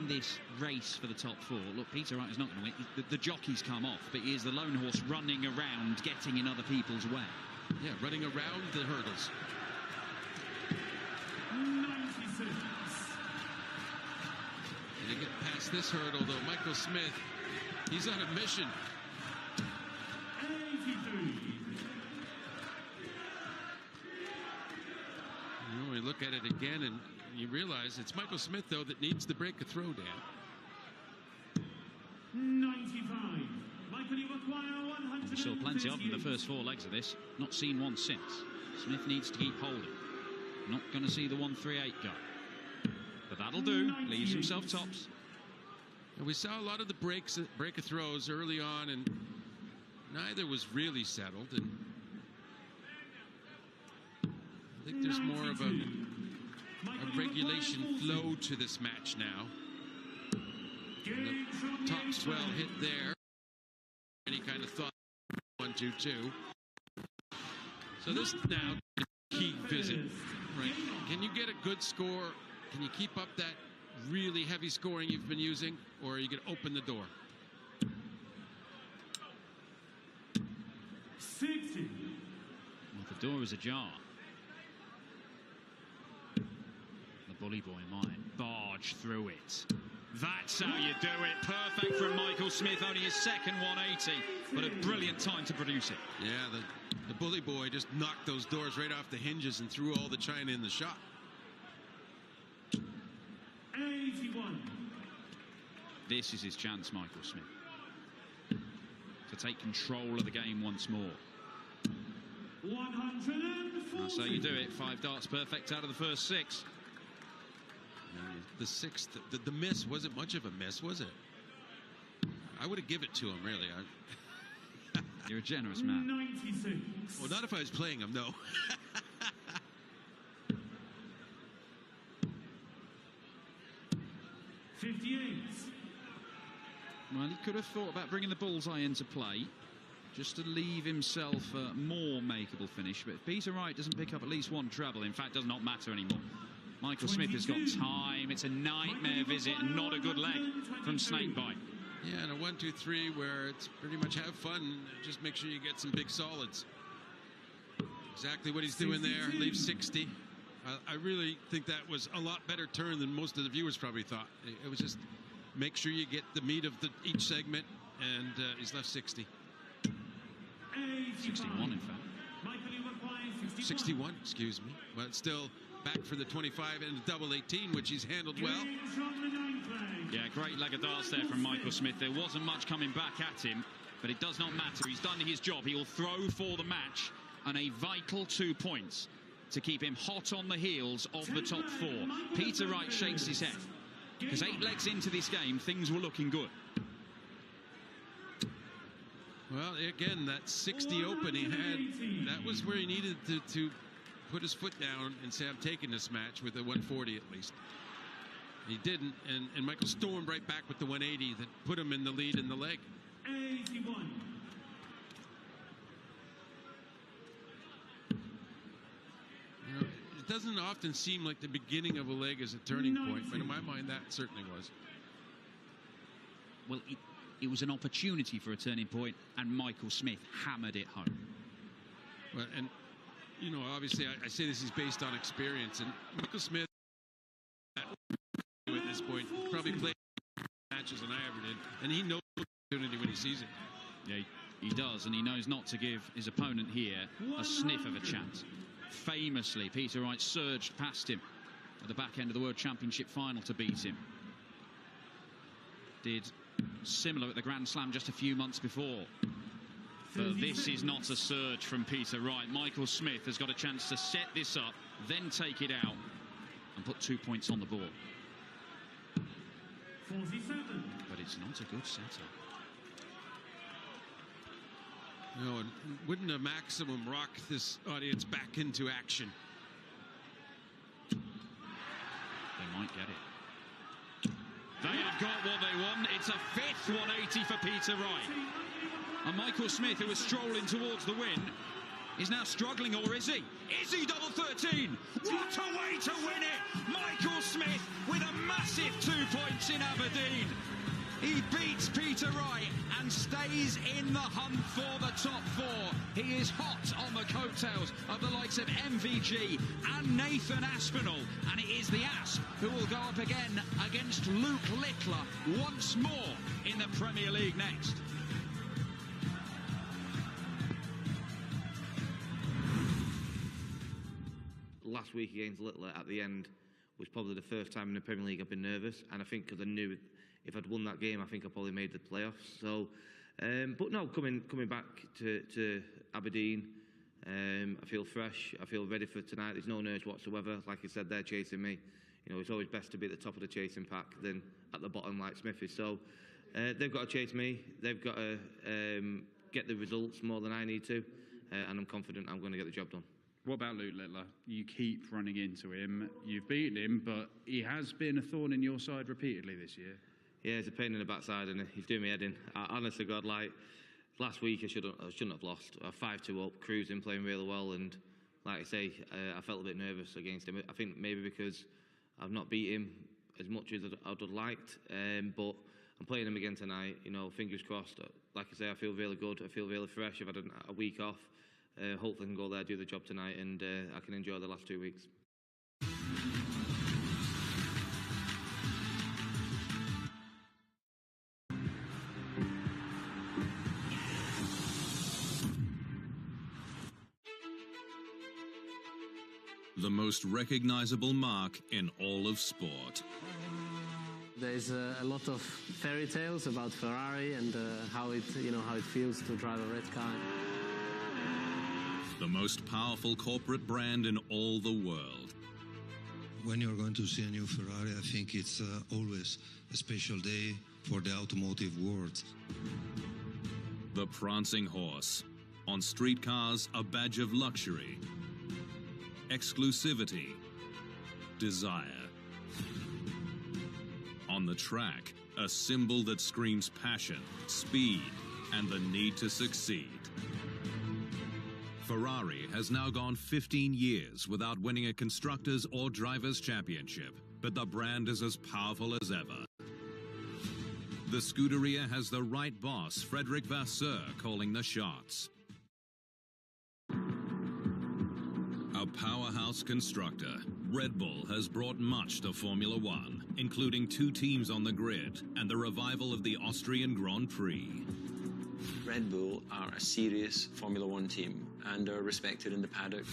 in this race for the top four. Look, Peter Wright is not going to win. The jockey's come off, but he is the lone horse running around, getting in other people's way. Yeah, running around the hurdles. 96. And to get past this hurdle, though, Michael Smith, he's on a mission. 83. You know, we look at it again and you realize it's Michael Smith, though, that needs to break a throw, Dan. 95. Michael, you require 100. We saw plenty of them in the first four legs of this. Not seen one since. Smith needs to keep holding. Not going to see the 138 go. But that'll do. Leaves himself tops. And we saw a lot of the break of throws early on, and neither was really settled. And I think there's more of a regulation flow to this match now. The top's well hit there. Any kind of thought 1-2-2. So this now key visit, right? Can you get a good score? Can you keep up that really heavy scoring you've been using, or are you going to open the door? 60. Well, the door is ajar. The bully boy might barge through it. That's how you do it. Perfect from Michael Smith. Only his second 180, but a brilliant time to produce it. Yeah, the bully boy just knocked those doors right off the hinges and threw all the china in the shop. 81. This is his chance, Michael Smith, to take control of the game once more. 140. That's how you do it. 5 darts perfect out of the first 6. The sixth, the miss wasn't much of a miss, was it? I would have given it to him, really. You're a generous man. 96. Well, not if I was playing him, no. 58. Well, he could have thought about bringing the bullseye into play, just to leave himself a more makeable finish. But if Peter Wright doesn't pick up at least one treble, in fact, does not matter anymore. Michael Smith has got time. It's a nightmare visit and not a good leg from Snakebite. Yeah, and a 1-2-3 where it's pretty much have fun. Just make sure you get some big solids. Exactly what he's doing there. Leaves 60. I really think that was a lot better turn than most of the viewers probably thought. It was just make sure you get the meat of each segment, and he's left 60. 61, in fact. 61, excuse me. But still back for the 25 and a double 18, which he's handled well. Yeah, great leg of darts there from Michael Smith. There wasn't much coming back at him, but it does not matter. He's done his job. He will throw for the match, and a vital 2 points to keep him hot on the heels of the top 4. Peter Wright shakes his head, because 8 legs into this game, things were looking good. Well, again, that 60 open he had, that was where he needed to put his foot down and say, I'm taking this match with a 140 at least. He didn't, and Michael stormed right back with the 180 that put him in the lead in the leg. 81. You know, it doesn't often seem like the beginning of a leg is a turning point, but in my mind, that certainly was. Well, it was an opportunity for a turning point, and Michael Smith hammered it home. Well, and you know, obviously, I say this is based on experience, and Michael Smith at this point probably played matches than I ever did, and he knows the opportunity when he sees it. Yeah, he does, and he knows not to give his opponent here a sniff of a chance. Famously, Peter Wright surged past him at the back end of the World Championship final to beat him. Did similar at the Grand Slam just a few months before. But this is not a surge from Peter Wright. Michael Smith has got a chance to set this up, then take it out and put 2 points on the board. 47. But it's not a good setup. No, and wouldn't a maximum rock this audience back into action? They might get it. They have got what they want. It's a 5th 180 for Peter Wright. And Michael Smith, who was strolling towards the win, is now struggling, or is he? Is he double 13? What a way to win it! Michael Smith with a massive 2 points in Aberdeen. He beats Peter Wright and stays in the hunt for the top 4. He is hot on the coattails of the likes of MVG and Nathan Aspinall. And it is the Asp who will go up again against Luke Littler once more in the Premier League next. Last week against Littler at the end was probably the first time in the Premier League I've been nervous, and I think because I knew if I'd won that game, I think I probably made the playoffs. So, but no, coming back to Aberdeen, I feel fresh. I feel ready for tonight. There's no nerves whatsoever. Like I said, they're chasing me. You know, it's always best to be at the top of the chasing pack than at the bottom like Smith is. So, they've got to chase me. They've got to get the results more than I need to, and I'm confident I'm going to get the job done. What about Luke Littler? You keep running into him. You've beaten him, but he has been a thorn in your side repeatedly this year. Yeah, it's a pain in the backside, and he's doing me head in. Honest to God, like last week, I shouldn't have lost. 5-2 up, cruising, playing really well, and like I say, I felt a bit nervous against him. I think maybe because I've not beat him as much as I'd have liked, but I'm playing him again tonight. You know, fingers crossed. Like I say, I feel really good. I feel really fresh. I've had a week off. Hopefully I can go there, do the job tonight, and I can enjoy the last 2 weeks. The most recognizable mark in all of sport. There's a lot of fairy tales about Ferrari and how it feels to drive a red car. The most powerful corporate brand in all the world. When you're going to see a new Ferrari, I think it's always a special day for the automotive world. The prancing horse. On street cars, a badge of luxury, exclusivity, desire. On the track, a symbol that screams passion, speed, and the need to succeed. Ferrari has now gone 15 years without winning a Constructors' or Drivers' Championship, but the brand is as powerful as ever. The Scuderia has the right boss, Frederic Vasseur, calling the shots. A powerhouse constructor, Red Bull has brought much to Formula One, including 2 teams on the grid and the revival of the Austrian Grand Prix. Red Bull are a serious Formula One team and are respected in the paddock.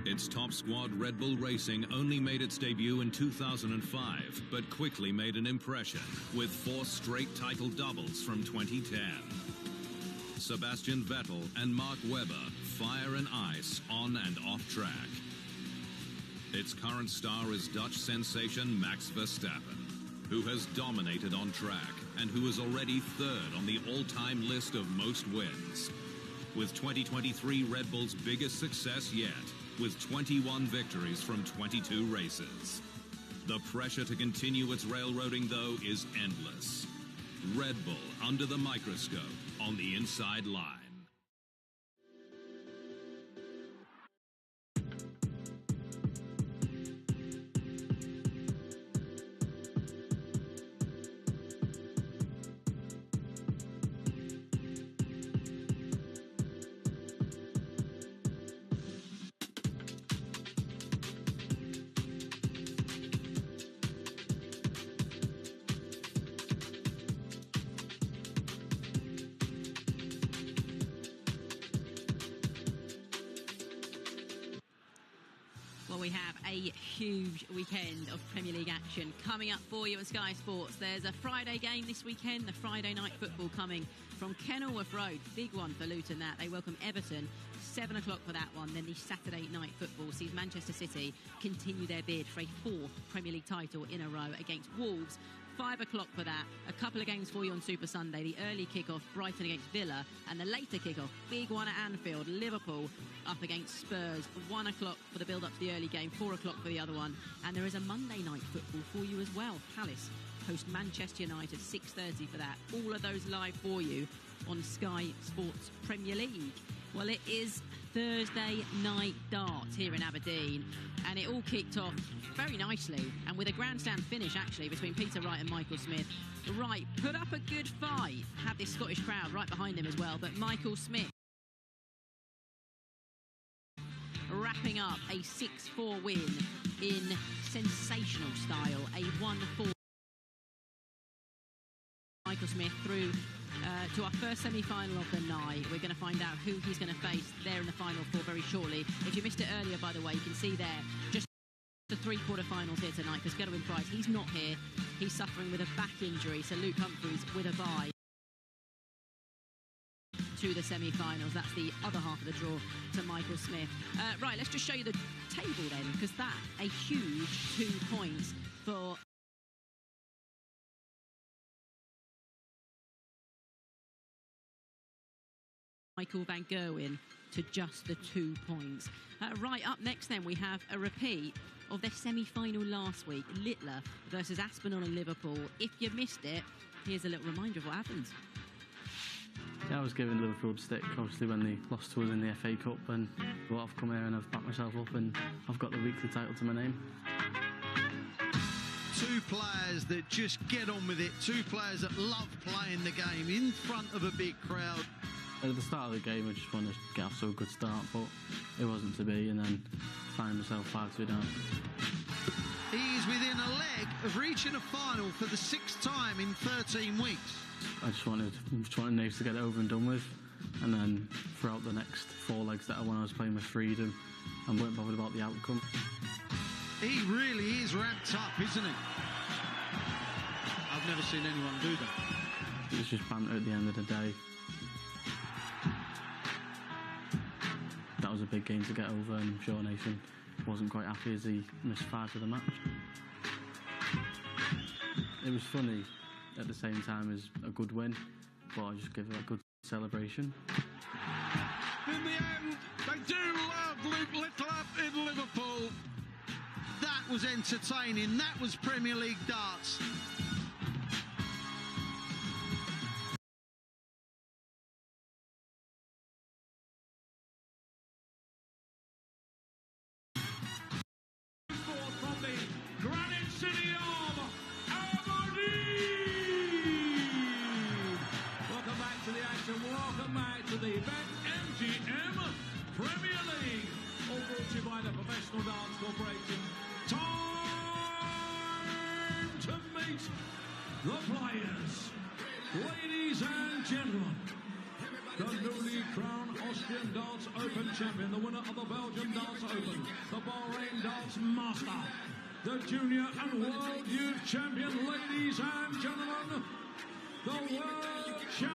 Its top squad, Red Bull Racing, only made its debut in 2005, but quickly made an impression with 4 straight title doubles from 2010. Sebastian Vettel and Mark Webber, fire and ice on and off track. Its current star is Dutch sensation Max Verstappen, who has dominated on track and who is already 3rd on the all-time list of most wins. With 2023 Red Bull's biggest success yet, with 21 victories from 22 races. The pressure to continue its railroading, though, is endless. Red Bull under the microscope on the inside line. Well, we have a huge weekend of Premier League action coming up for you on Sky Sports. There's a Friday game this weekend, the Friday night football coming from Kenilworth Road. Big one for Luton, that. They welcome Everton, 7 o'clock for that one. Then the Saturday night football sees Manchester City continue their bid for a 4th Premier League title in a row against Wolves. 5 o'clock for that. A couple of games for you on Super Sunday. The early kick-off, Brighton against Villa, and the later kick-off, big one at Anfield, Liverpool up against Spurs. 1 o'clock for the build-up to the early game, 4 o'clock for the other one. And there is a Monday night football for you as well. Palace host Manchester United, 6:30 for that. All of those live for you on Sky Sports Premier League. Well, it is Thursday night darts here in Aberdeen, and it all kicked off very nicely and with a grandstand finish actually between Peter Wright and Michael Smith. Wright put up a good fight, had this Scottish crowd right behind him as well, but Michael Smith wrapping up a 6-4 win in sensational style, a 1-4. Michael Smith through to our first semi-final of the night. We're going to find out who he's going to face there in the final four very shortly. If you missed it earlier, by the way, you can see there just the 3 quarter-finals here tonight for Gerwyn Price. He's not here. He's suffering with a back injury, so Luke Humphreys with a bye to the semi-finals. That's the other half of the draw to Michael Smith. Right, let's just show you the table then, because that, a huge 2 points for Michael van Gerwen to just the 2 points. Right, up next then we have a repeat of their semi-final last week, Littler versus Aspinall and Liverpool. If you missed it, here's a little reminder of what happened. Yeah, I was giving Liverpool the stick, obviously, when they lost to us in the FA Cup, and well, I've come here and I've backed myself up and I've got the weekly title to my name. 2 players that just get on with it, 2 players that love playing the game in front of a big crowd. At the start of the game, I just wanted to get off to a good start, but it wasn't to be, and then find myself 5-2 down. He's within a leg of reaching a final for the 6th time in 13 weeks. I just wanted Naves to get it over and done with, and then throughout the next 4 legs that I won, I was playing with freedom and weren't bothered about the outcome. He really is ramped up, isn't he? I've never seen anyone do that. It was just banter at the end of the day. That was a big game to get over, and I'm sure Nathan wasn't quite happy as he missed 5 of the match. It was funny at the same time as a good win, but I just give it a good celebration. In the end, they do love Luke Littler in Liverpool. That was entertaining. That was Premier League darts. Welcome back to the BetMGM Premier League, all brought to you by the Professional Darts Corporation. Time to meet the players. Ladies and gentlemen, the newly crowned Austrian Darts Open champion, the winner of the Belgian Darts Open, the Bahrain Darts Master, the Junior and World Youth Champion, ladies and gentlemen, the World Champion.